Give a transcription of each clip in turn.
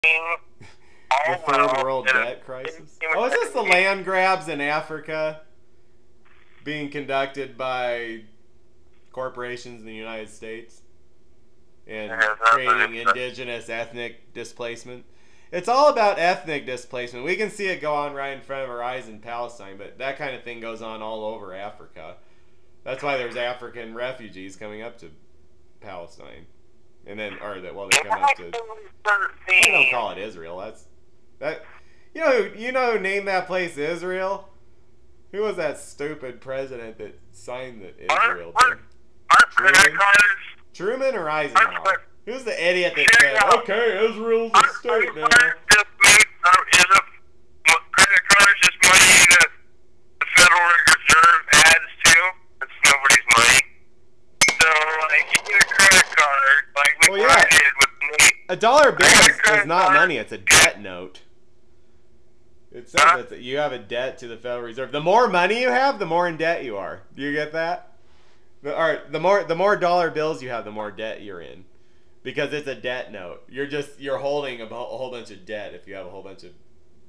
The third world debt crisis. Oh, is this the land grabs in Africa being conducted by corporations in the United States and creating indigenous ethnic displacement? It's all about ethnic displacement. We can see it go on right in front of our eyes in Palestine, but that kind of thing goes on all over Africa. That's why there's African refugees coming up to Palestine. And then, or that, well, they come up to, I don't call it Israel. That, you know who named that place Israel? Who was that stupid president that signed the Israel thing? Truman or Eisenhower? Who's the idiot that said, okay, Israel's a state now? Credit cards just money that the Federal Reserve adds to? It's nobody's money. So, like, you get a credit card, like we did with me. A dollar bill is not money, it's a debt note. It says that you have a debt to the Federal Reserve. The more money you have, the more in debt you are. Do you get that? The more dollar bills you have, the more debt you're in. Because it's a debt note. You're holding a whole bunch of debt if you have a whole bunch of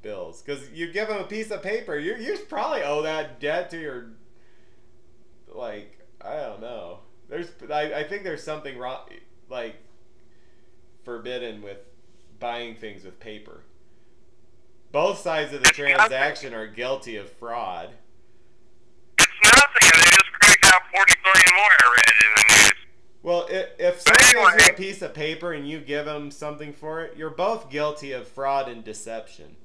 bills. Because you give them a piece of paper, you probably owe that debt to your, like, I don't know. I think there's something wrong, like, forbidden with buying things with paper. Both sides of the transaction are guilty of fraud. It's nothing. They just cranked out 40 billion more, I read in the news. Well, if someone gives you a piece of paper and you give them something for it, you're both guilty of fraud and deception.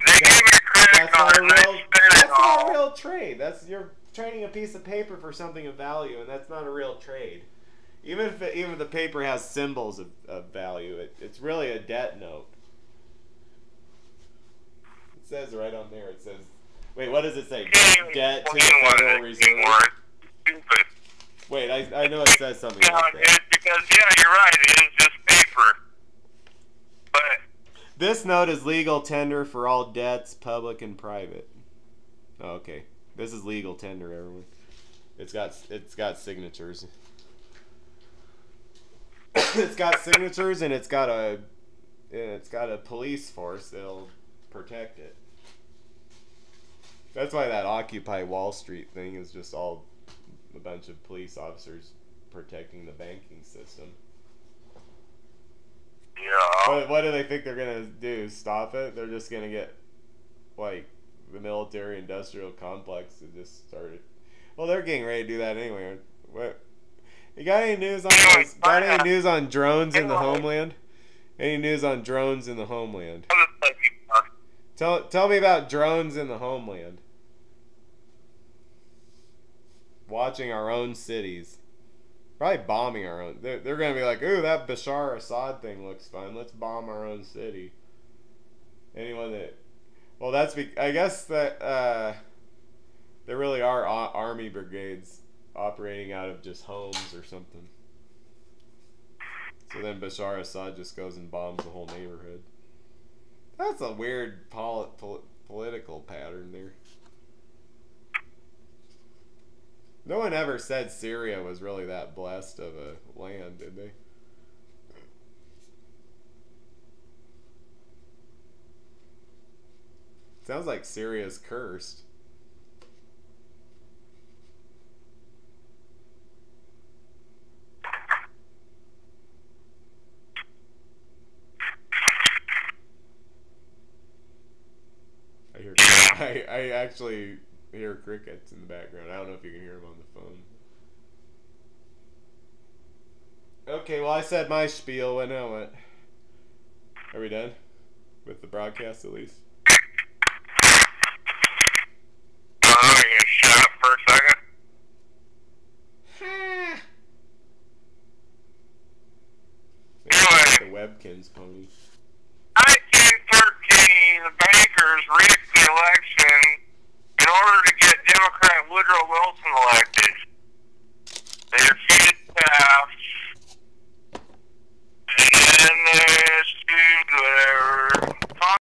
They gave me a credit card and that's not a real trade. You're trading a piece of paper for something of value, and that's not a real trade. Even if the paper has symbols of value, it's really a debt note. It says right on there. It says, wait, what does it say? Debt to the Federal Reserve. Stupid. Wait, I know it says something like that. It's because, yeah, you're right. It is just paper. But this note is legal tender for all debts, public and private. Oh, okay. This is legal tender, everyone. It's got signatures. It's got signatures, and it's got a police force that'll protect it. That's why that Occupy Wall Street thing is just all a bunch of police officers protecting the banking system. yeah. What do they think they're gonna do? Stop it? They're just gonna get, like, the military-industrial complex to just start it. Well, they're getting ready to do that anyway. What? You got any news on those? Got any news on drones in the homeland? Any news on drones in the homeland? Tell me about drones in the homeland. Watching our own cities. Probably bombing our own. They're going to be like, ooh, that Bashar Assad thing looks fun. Let's bomb our own city. Anyone that... Well, I guess that there really are army brigades operating out of just homes or something. So then Bashar Assad just goes and bombs the whole neighborhood. That's a weird political pattern there. No one ever said Syria was really that blessed of a land, did they? Sounds like Syria's cursed. I actually hear crickets in the background. I don't know if you can hear them on the phone. Okay, well, I said my spiel. Well, now what? Are we done with the broadcast at least? You gonna shut up for a second? Maybe the Webkins pony.